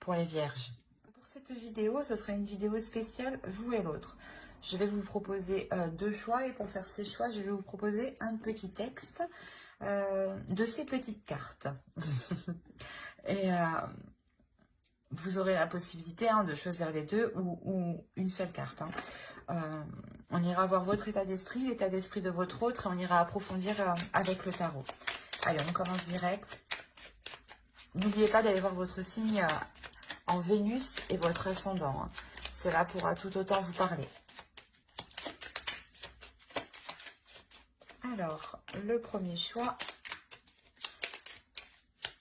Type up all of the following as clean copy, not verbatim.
pour les vierges. Pour cette vidéo, ce sera une vidéo spéciale vous et l'autre. Je vais vous proposer deux choix et pour faire ces choix, je vais vous proposer un petit texte de ces petites cartes. Et vous aurez la possibilité de choisir les deux ou une seule carte. On ira voir votre état d'esprit, l'état d'esprit de votre autre, et on ira approfondir avec le tarot. Allez, on commence direct. N'oubliez pas d'aller voir votre signe en Vénus et votre ascendant. Cela pourra tout autant vous parler. Alors, le premier choix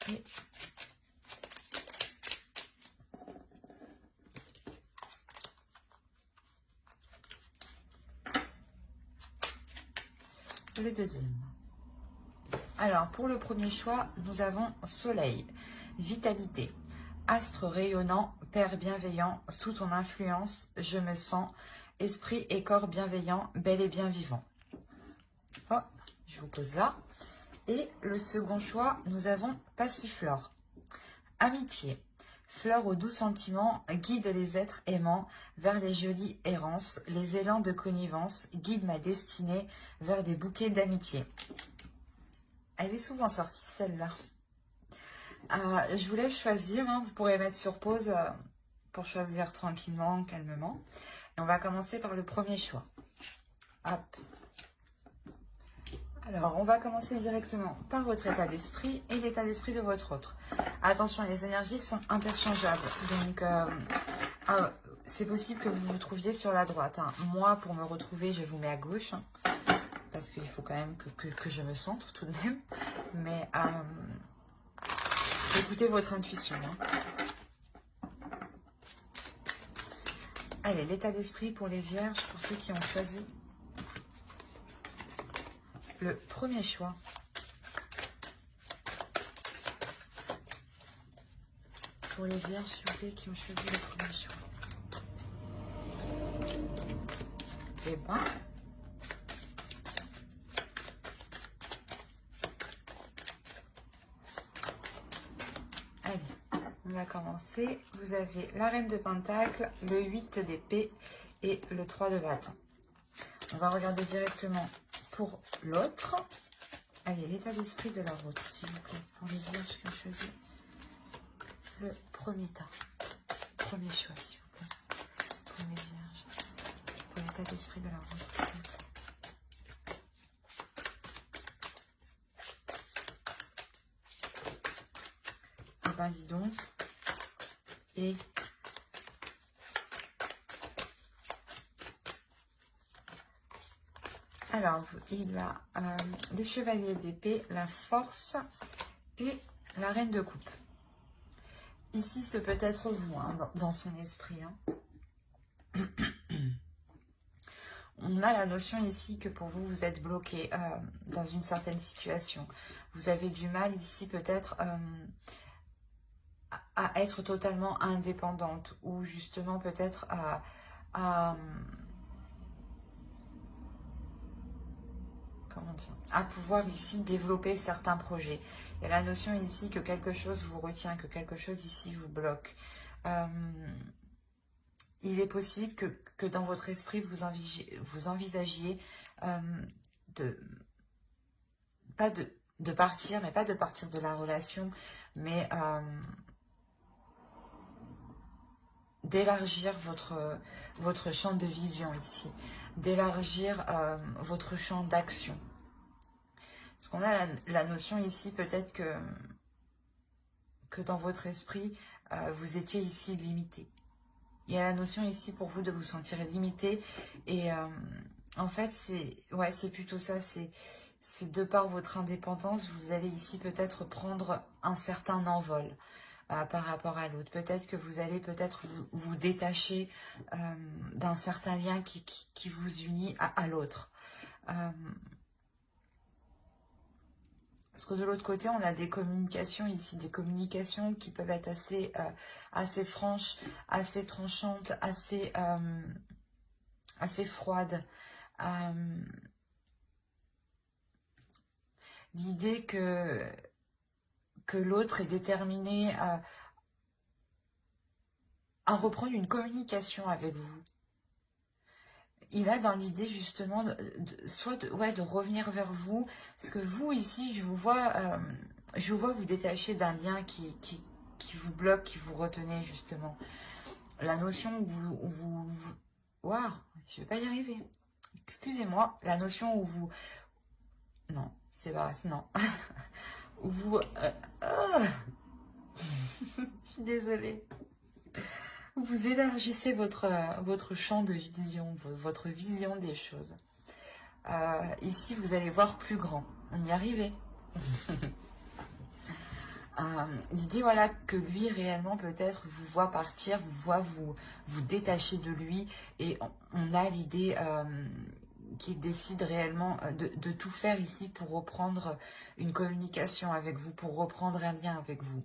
est le deuxième. Alors, pour le premier choix, nous avons Soleil, vitalité, astre rayonnant, Père bienveillant, sous ton influence, je me sens, esprit et corps bienveillant, bel et bien vivant. Oh, je vous pose là. Et le second choix, nous avons Passiflore, amitié, fleur aux doux sentiments, guide les êtres aimants vers les jolies errances, les élans de connivence, guide ma destinée vers des bouquets d'amitié. Elle est souvent sortie, celle-là. Je vous laisse choisir. Vous pourrez mettre sur pause pour choisir tranquillement, calmement. Et on va commencer par le premier choix. Hop. Alors, on va commencer directement par votre état d'esprit et l'état d'esprit de votre autre. Attention, les énergies sont interchangeables. Donc, c'est possible que vous vous trouviez sur la droite. Moi, pour me retrouver, je vous mets à gauche. Parce qu'il faut quand même que je me centre tout de même. Mais écoutez votre intuition. Allez, l'état d'esprit pour les vierges, pour ceux qui ont choisi le premier choix. Pour les vierges, s'il vous plaît, qui ont choisi le premier choix. Eh ben... Allez, on va commencer. Vous avez la reine de Pentacle, le 8 d'épée et le 3 de bâton. On va regarder directement pour l'autre. Allez, l'état d'esprit de la vôtre, s'il vous plaît, pour les vierges qui ont choisi le premier tas. Premier choix, s'il vous plaît, pour les vierges. Pour l'état d'esprit de la vôtre, s'il vous plaît. Ben dis donc. Et alors, il a le chevalier d'épée, la force et la reine de coupe. Ici, ce peut être vous, dans son esprit. On a la notion ici que pour vous, vous êtes bloqué dans une certaine situation. Vous avez du mal ici peut-être à être totalement indépendante ou justement peut-être à pouvoir ici développer certains projets. Il y a la notion ici que quelque chose vous retient, que quelque chose ici vous bloque. Il est possible que dans votre esprit, vous envisagiez pas de partir, mais pas de partir de la relation, mais d'élargir votre champ de vision ici, d'élargir votre champ d'action. Parce qu'on a la notion ici, peut-être que dans votre esprit, vous étiez ici limité. Il y a la notion ici pour vous de vous sentir limité. Et en fait, c'est plutôt ça. C'est de par votre indépendance, vous allez ici peut-être prendre un certain envol par rapport à l'autre. Peut-être que vous allez vous détacher d'un certain lien qui vous unit à l'autre. Parce que de l'autre côté, on a des communications ici, des communications qui peuvent être assez franches, assez tranchantes, assez froides. L'idée que l'autre est déterminé à reprendre une communication avec vous. Il a dans l'idée justement ouais, de revenir vers vous, parce que vous ici, je vous vois vous détacher d'un lien qui vous bloque, qui vous retenait justement. La notion où waouh, je vais pas y arriver. Excusez-moi, la notion où vous... Non, c'est pas... Non. Où vous... je suis désolée. Vous élargissez votre champ de vision, votre vision des choses. Ici, vous allez voir plus grand. On y arrivait. L'idée, voilà, que lui, réellement, peut-être, vous voit partir, vous voit vous détacher de lui. Et on a l'idée qu'il décide réellement de tout faire ici pour reprendre une communication avec vous, pour reprendre un lien avec vous.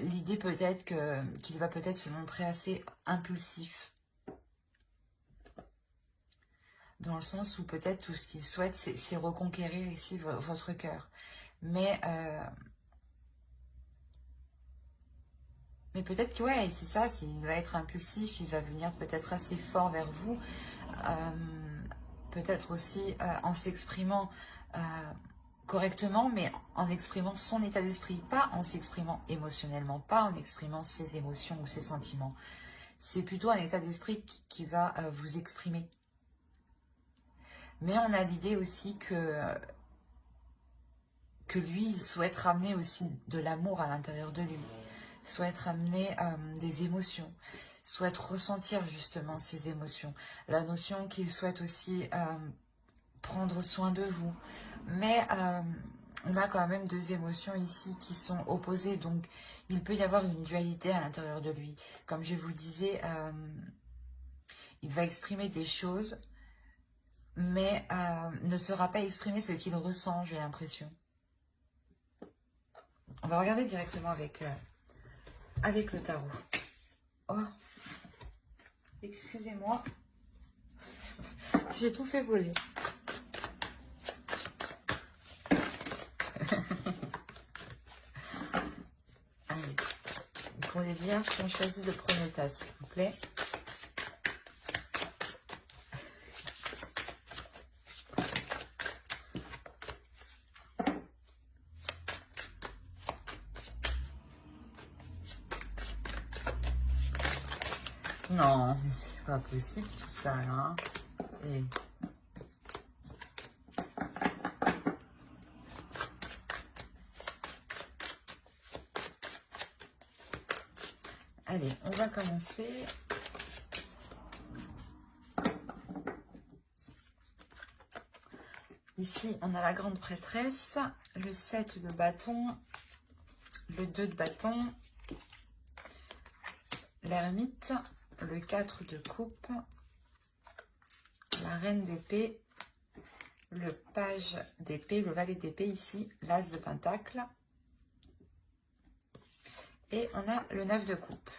L'idée peut-être qu'il va peut-être se montrer assez impulsif. Dans le sens où peut-être tout ce qu'il souhaite, c'est reconquérir ici votre cœur. Mais peut-être que ouais, c'est ça, il va être impulsif, il va venir peut-être assez fort vers vous. Peut-être aussi en s'exprimant correctement, mais en exprimant son état d'esprit, pas en s'exprimant émotionnellement, pas en exprimant ses émotions ou ses sentiments. C'est plutôt un état d'esprit qui va vous exprimer. Mais on a l'idée aussi que lui, il souhaite ramener aussi de l'amour à l'intérieur de lui, souhaite ramener des émotions, souhaite ressentir justement ces émotions. La notion qu'il souhaite aussi prendre soin de vous. Mais on a quand même deux émotions ici qui sont opposées, donc il peut y avoir une dualité à l'intérieur de lui. Comme je vous le disais, il va exprimer des choses, mais ne saura pas exprimer ce qu'il ressent, j'ai l'impression. On va regarder directement avec le tarot. Oh, excusez-moi, j'ai tout fait voler. Allez, pour les vierges qui ont choisi le premier tas, s'il vous plaît. Non, c'est pas possible tout ça, hein. Et... Allez, on va commencer. Ici, on a la grande prêtresse, le 7 de bâton, le 2 de bâton, l'ermite, le 4 de coupe, la reine d'épée, le page d'épée, le valet d'épée ici, l'as de pentacle. Et on a le 9 de coupe.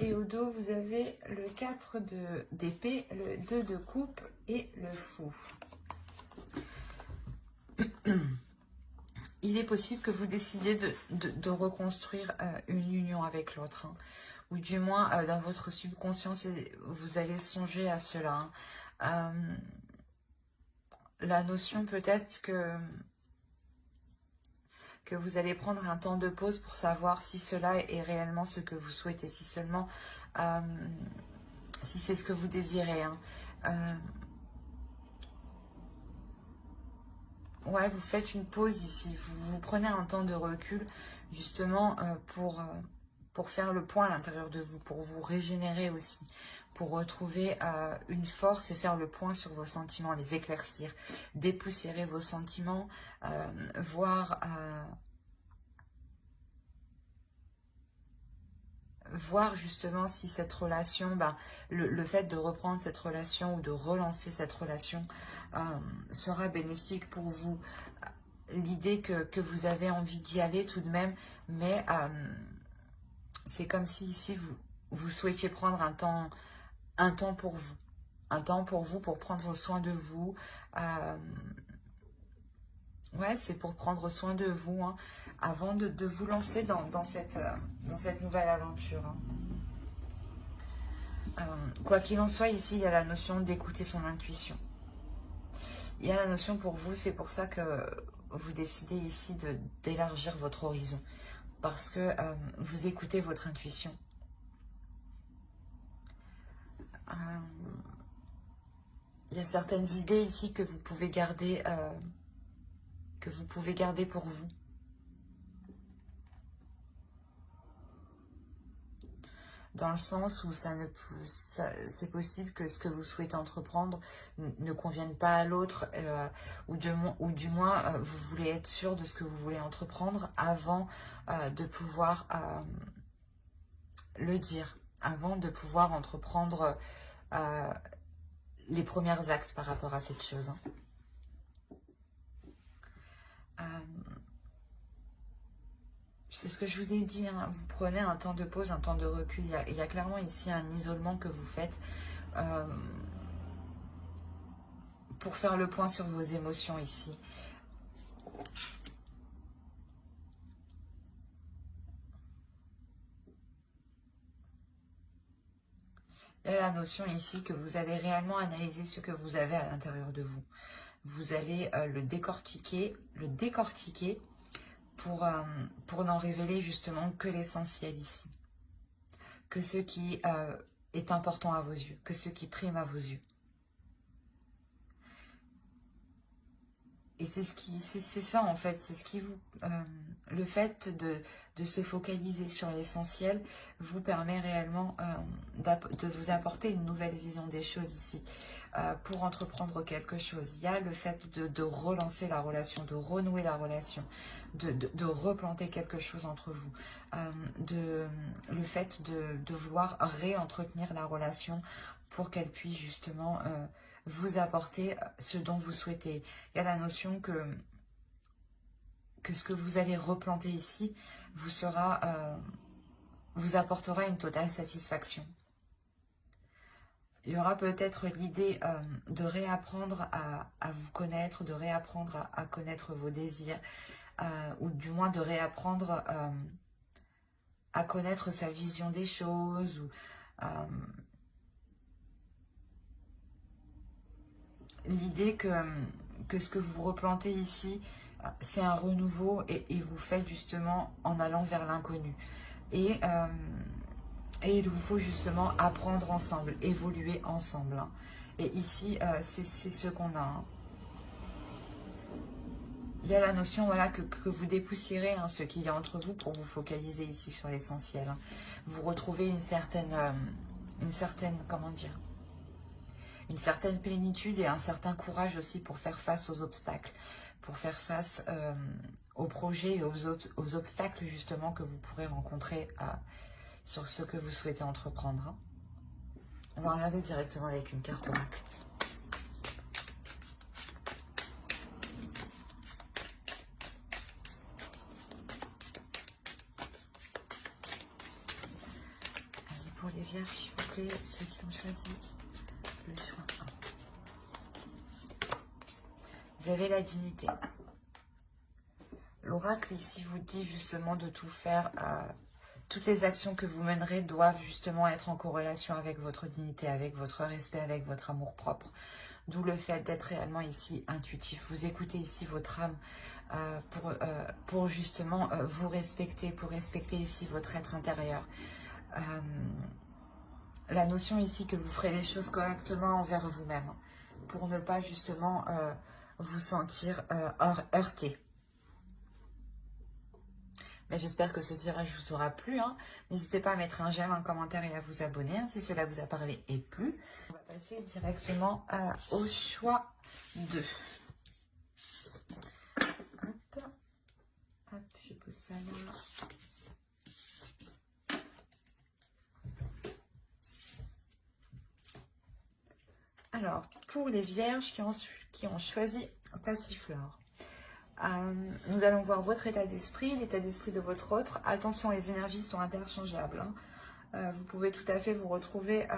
Et au dos, vous avez le 4 d'épée, le 2 de coupe et le fou. Il est possible que vous décidiez de reconstruire une union avec l'autre. Hein. Ou du moins, dans votre subconscient, vous allez songer à cela. Hein. La notion peut-être que vous allez prendre un temps de pause pour savoir si cela est réellement ce que vous souhaitez, si seulement, si c'est ce que vous désirez. Hein. Ouais, vous faites une pause ici, vous prenez un temps de recul, justement, pour faire le point à l'intérieur de vous, pour vous régénérer aussi, pour retrouver une force et faire le point sur vos sentiments, les éclaircir, dépoussiérer vos sentiments, voir justement si cette relation, le fait de reprendre cette relation ou de relancer cette relation sera bénéfique pour vous. L'idée que vous avez envie d'y aller tout de même, mais c'est comme si ici vous souhaitiez prendre un temps pour vous. Un temps pour vous, pour prendre soin de vous. Ouais, c'est pour prendre soin de vous, hein, avant de vous lancer dans cette nouvelle aventure. Hein. Quoi qu'il en soit, ici, il y a la notion d'écouter son intuition. Il y a la notion pour vous, c'est pour ça que vous décidez ici d'élargir votre horizon. Parce que vous écoutez votre intuition. Il y a certaines idées ici que vous pouvez garder pour vous. Dans le sens où c'est possible que ce que vous souhaitez entreprendre ne convienne pas à l'autre, ou du moins vous voulez être sûr de ce que vous voulez entreprendre avant de pouvoir le dire, avant de pouvoir entreprendre les premiers actes par rapport à cette chose. Hein. C'est ce que je vous ai dit, hein. Vous prenez un temps de pause, un temps de recul. Il y a clairement ici un isolement que vous faites pour faire le point sur vos émotions ici. Il y a la notion ici que vous allez réellement analyser ce que vous avez à l'intérieur de vous. Vous allez le décortiquer pour n'en révéler justement que l'essentiel ici. Que ce qui est important à vos yeux, que ce qui prime à vos yeux. Et c'est ça en fait, c'est ce qui vous... le fait de se focaliser sur l'essentiel vous permet réellement de vous apporter une nouvelle vision des choses ici. Pour entreprendre quelque chose, il y a le fait de relancer la relation, de renouer la relation, de replanter quelque chose entre vous. Le fait de vouloir réentretenir la relation pour qu'elle puisse justement... vous apporter ce dont vous souhaitez. Il y a la notion que ce que vous allez replanter ici vous apportera une totale satisfaction. Il y aura peut-être l'idée de réapprendre à vous connaître, de réapprendre à connaître vos désirs, ou du moins de réapprendre à connaître sa vision des choses, ou... l'idée que ce que vous replantez ici, c'est un renouveau et vous faites justement en allant vers l'inconnu. Et il vous faut justement apprendre ensemble, évoluer ensemble. Hein. Et ici, c'est ce qu'on a. Hein. Il y a la notion voilà, que vous dépoussiérez hein, ce qu'il y a entre vous pour vous focaliser ici sur l'essentiel. Hein. Vous retrouvez une certaine, comment dire, une certaine plénitude et un certain courage aussi pour faire face aux obstacles, pour faire face aux projets et aux obstacles justement que vous pourrez rencontrer sur ce que vous souhaitez entreprendre. Hein. On va regarder directement avec une carte oracle. Allez, pour les vierges, s'il vous plaît, ceux qui ont choisi le choix 1. Vous avez la dignité. L'oracle ici vous dit justement de tout faire. Toutes les actions que vous mènerez doivent justement être en corrélation avec votre dignité, avec votre respect, avec votre amour-propre. D'où le fait d'être réellement ici intuitif. Vous écoutez ici votre âme pour justement vous respecter, pour respecter ici votre être intérieur. La notion ici que vous ferez les choses correctement envers vous-même, pour ne pas justement vous sentir heurté. Mais j'espère que ce tirage vous aura plu. Hein. N'hésitez pas à mettre un j'aime, un commentaire et à vous abonner hein, si cela vous a parlé et plu. On va passer directement au choix 2. Hop, hop, je pose ça là. Alors, pour les vierges qui ont choisi Passiflore. Nous allons voir votre état d'esprit, l'état d'esprit de votre autre. Attention, les énergies sont interchangeables. Hein. Vous pouvez tout à fait vous retrouver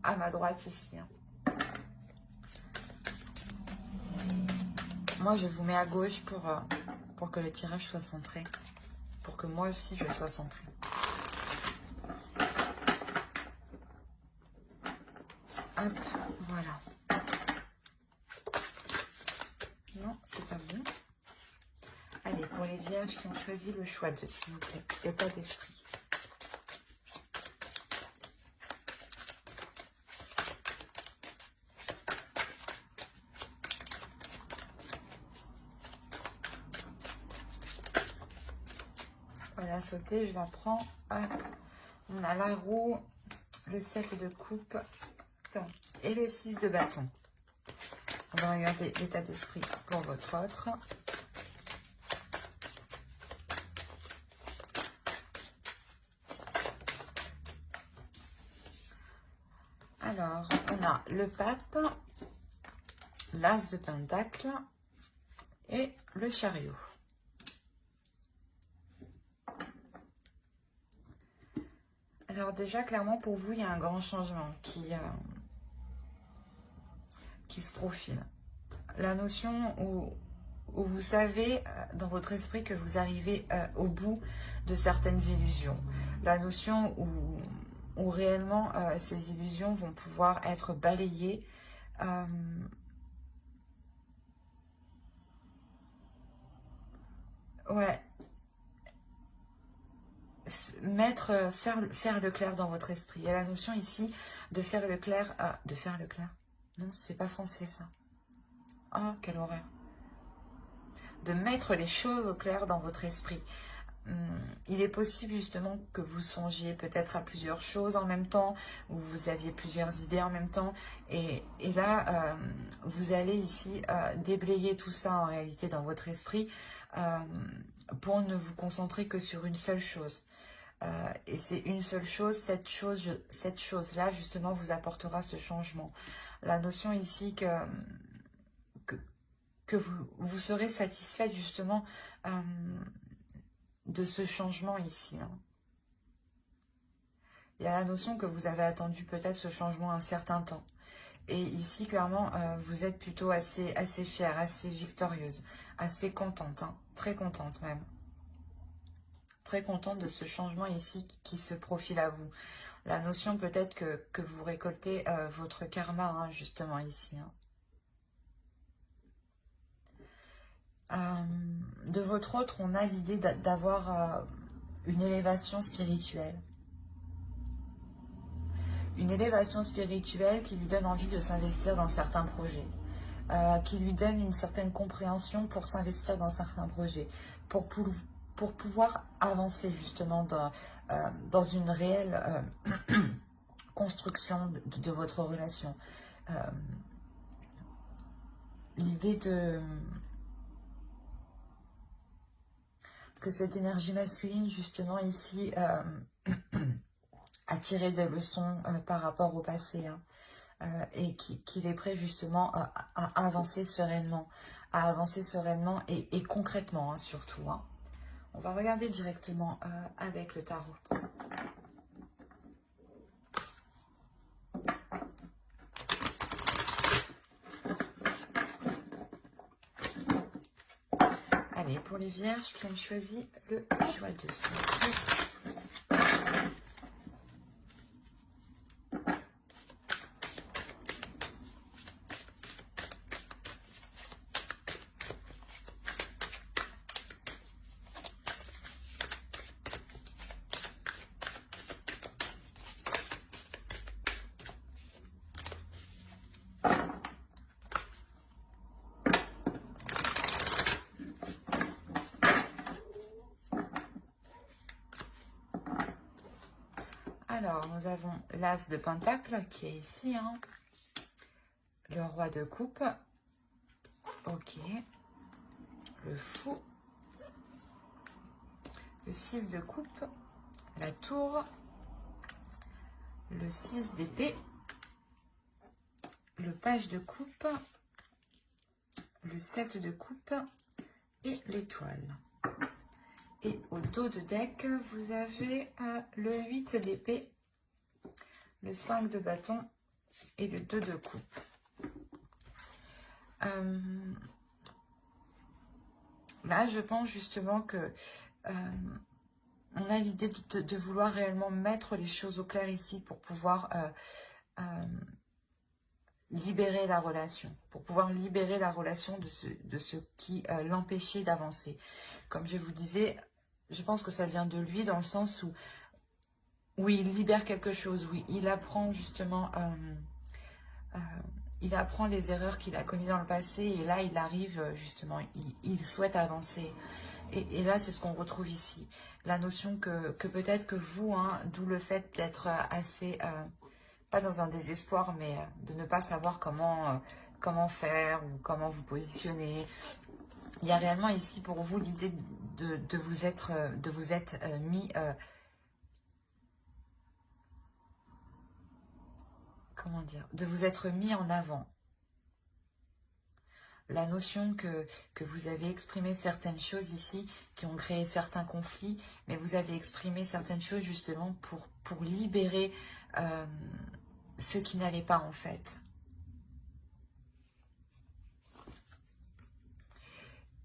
à ma droite ici. Hein. Moi, je vous mets à gauche pour que le tirage soit centré. Pour que moi aussi, je sois centrée. Hop, voilà. Non, c'est pas bon. Allez, pour les vierges qui ont choisi le choix de, s'il vous plaît, l'état d'esprit. Voilà, sauter, je la prends. Hop. On a la roue, le 7 de coupe et le 6 de bâton. On va regarder l'état d'esprit pour votre autre. Alors, on a le pape, l'as de pentacle et le chariot. Alors déjà, clairement, pour vous, il y a un grand changement qui se profile. La notion où vous savez dans votre esprit que vous arrivez au bout de certaines illusions. La notion où réellement ces illusions vont pouvoir être balayées. Ouais. Faire le clair dans votre esprit. Il y a la notion ici de faire le clair. De faire le clair. Non, c'est pas français ça. Oh, quelle horreur. De mettre les choses au clair dans votre esprit. Il est possible justement que vous songiez peut-être à plusieurs choses en même temps, ou vous aviez plusieurs idées en même temps, et là, vous allez ici déblayer tout ça en réalité dans votre esprit pour ne vous concentrer que sur une seule chose. Et c'est une seule chose, cette chose-là justement vous apportera ce changement. La notion ici que vous serez satisfait justement de ce changement ici. Hein. Il y a la notion que vous avez attendu peut-être ce changement un certain temps. Et ici, clairement, vous êtes plutôt assez fière, assez victorieuse, assez contente, hein, très contente même. Très contente de ce changement ici qui se profile à vous. La notion peut-être que vous récoltez votre karma, hein, justement ici. Hein. De votre autre, on a l'idée d'avoir une élévation spirituelle. Une élévation spirituelle qui lui donne envie de s'investir dans certains projets. Qui lui donne une certaine compréhension pour s'investir dans certains projets. Pour pouvoir avancer justement dans une réelle construction de votre relation. L'idée que cette énergie masculine justement ici a tiré des leçons par rapport au passé hein, et qu'il est prêt justement à avancer sereinement, et concrètement hein, surtout. Hein. On va regarder directement avec le tarot. Allez, pour les vierges qui ont choisi le choix de ça. Alors, nous avons l'as de pentacle qui est ici, hein. Le roi de coupe, ok, le fou, le 6 de coupe, la tour, le 6 d'épée, le page de coupe, le 7 de coupe et l'étoile. Et au dos de deck, vous avez le 8 d'épée, le 5 de bâton et le 2 de coupe. Là, je pense justement que on a l'idée de vouloir réellement mettre les choses au clair ici pour pouvoir libérer la relation, de ce qui l'empêchait d'avancer. Comme je vous disais, je pense que ça vient de lui dans le sens où oui, il libère quelque chose, oui, il apprend justement, il apprend les erreurs qu'il a commises dans le passé et là il arrive justement, il souhaite avancer. Et là c'est ce qu'on retrouve ici, la notion que peut-être que vous, hein, d'où le fait d'être assez, pas dans un désespoir, mais de ne pas savoir comment faire ou comment vous positionner. Il y a réellement ici pour vous l'idée de vous être, mis... comment dire, de vous être mis en avant. La notion que vous avez exprimé certaines choses ici qui ont créé certains conflits, mais vous avez exprimé certaines choses justement pour libérer ce qui n'allait pas en fait.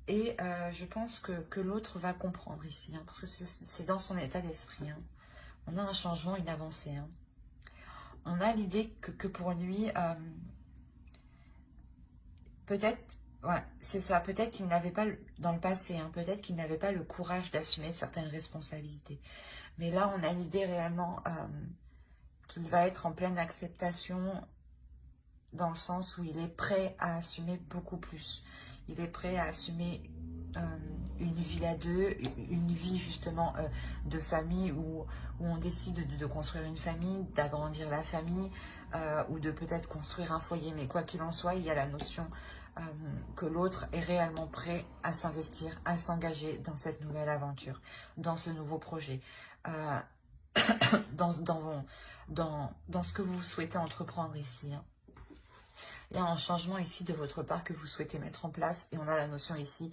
Et je pense que l'autre va comprendre ici, hein, parce que c'est dans son état d'esprit. Hein. On a un changement, une avancée. Hein. On a l'idée que pour lui, peut-être, ouais, c'est ça, peut-être qu'il n'avait pas, dans le passé, hein, peut-être qu'il n'avait pas le courage d'assumer certaines responsabilités. Mais là, on a l'idée réellement qu'il va être en pleine acceptation, dans le sens où il est prêt à assumer beaucoup plus. Il est prêt à assumer une vie à deux, une vie justement de famille où on décide de construire une famille, d'agrandir la famille ou de peut-être construire un foyer. Mais quoi qu'il en soit, il y a la notion que l'autre est réellement prêt à s'investir, à s'engager dans cette nouvelle aventure, dans ce nouveau projet, dans ce que vous souhaitez entreprendre ici. Hein. Il y a un changement ici de votre part que vous souhaitez mettre en place et on a la notion ici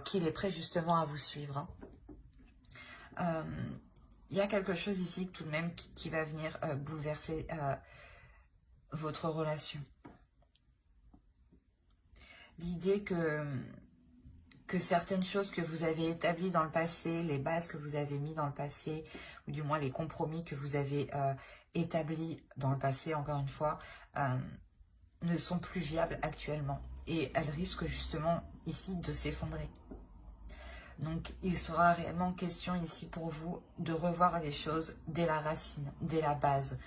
qu'il est prêt justement à vous suivre. Hein. Il y a quelque chose ici tout de même qui va venir bouleverser votre relation. L'idée que certaines choses que vous avez établies dans le passé, les bases que vous avez mis dans le passé, ou du moins les compromis que vous avez établis dans le passé, encore une fois, ne sont plus viables actuellement. Et elles risquent justement ici de s'effondrer. Donc il sera réellement question ici pour vous de revoir les choses dès la racine, dès la base,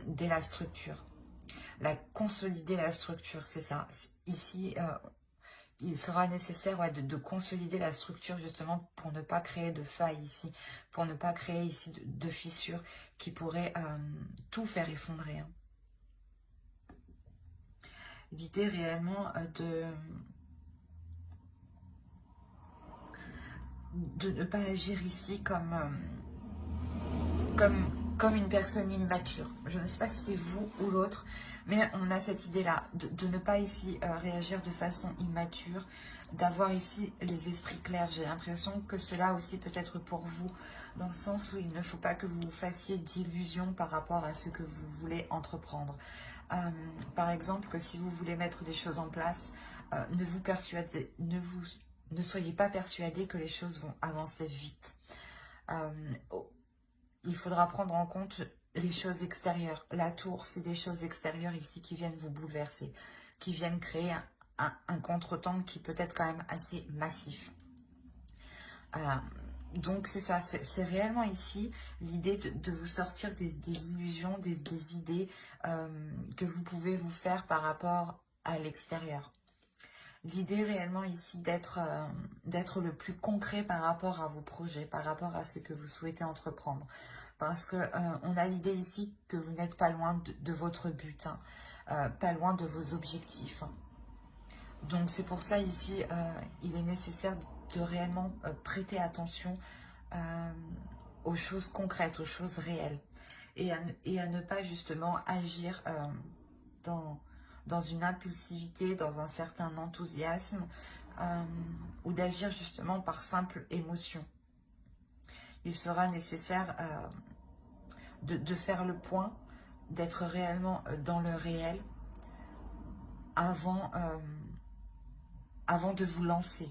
dès la structure. Consolider la structure, c'est ça. Ici, il sera nécessaire de consolider la structure justement pour ne pas créer de failles ici, pour ne pas créer ici de fissures qui pourraient tout faire effondrer. Hein. L'idée réellement de ne pas agir ici comme une personne immature. Je ne sais pas si c'est vous ou l'autre, mais on a cette idée-là, de ne pas ici réagir de façon immature, d'avoir ici les esprits clairs. J'ai l'impression que cela aussi peut être pour vous, dans le sens où il ne faut pas que vous fassiez d'illusions par rapport à ce que vous voulez entreprendre. Par exemple, que si vous voulez mettre des choses en place, ne soyez pas persuadé que les choses vont avancer vite. Il faudra prendre en compte les choses extérieures. La tour, c'est des choses extérieures ici qui viennent vous bouleverser, qui viennent créer un contretemps qui peut être quand même assez massif. Donc c'est ça, c'est réellement ici l'idée de vous sortir des illusions, des idées que vous pouvez vous faire par rapport à l'extérieur. L'idée réellement ici d'être le plus concret par rapport à vos projets, par rapport à ce que vous souhaitez entreprendre. Parce que on a l'idée ici que vous n'êtes pas loin de votre but, hein, pas loin de vos objectifs. Donc c'est pour ça ici, il est nécessaire de réellement prêter attention aux choses concrètes, aux choses réelles. Et à ne pas justement agir dans une impulsivité, dans un certain enthousiasme, ou d'agir justement par simple émotion. Il sera nécessaire de faire le point, d'être réellement dans le réel avant de vous lancer.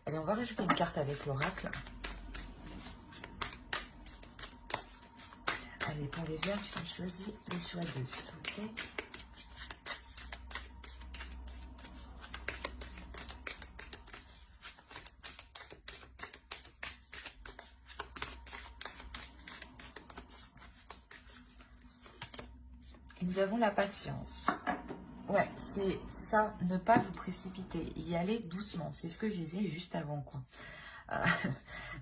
Allez, on va rajouter une carte avec l'oracle. Allez, pour les vierges qui ont choisi le choix 2, s'il vous plaît. Et nous avons la patience. Ouais, c'est ça, ne pas vous précipiter, y aller doucement. C'est ce que je disais juste avant, quoi. Euh,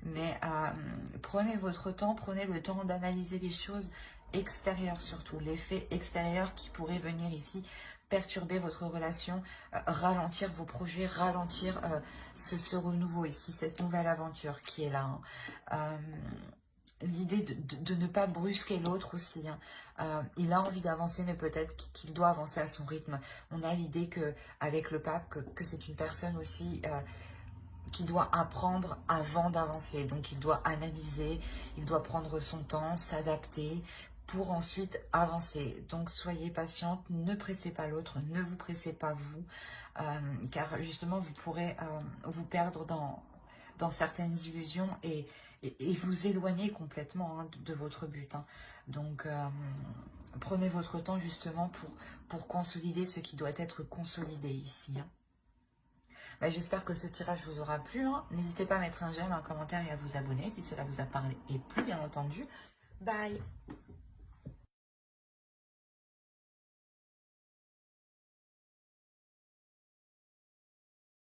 mais prenez votre temps, prenez le temps d'analyser les choses extérieures surtout, l'effet extérieur qui pourrait venir ici perturber votre relation, ralentir vos projets, ralentir ce renouveau ici, cette nouvelle aventure qui est là. Hein. L'idée de ne pas brusquer l'autre aussi. Hein. Il a envie d'avancer, mais peut-être qu'il doit avancer à son rythme. On a l'idée qu'avec le pape, que c'est une personne aussi qui doit apprendre avant d'avancer. Donc il doit analyser, il doit prendre son temps, s'adapter pour ensuite avancer. Donc soyez patiente, ne pressez pas l'autre, ne vous pressez pas vous, car justement vous pourrez vous perdre dans certaines illusions et vous éloigner complètement hein, de votre but. Hein. Donc prenez votre temps justement pour consolider ce qui doit être consolidé ici. Hein. Bah, j'espère que ce tirage vous aura plu. Hein. N'hésitez pas à mettre un j'aime, un commentaire et à vous abonner si cela vous a parlé et plu, bien entendu. Bye!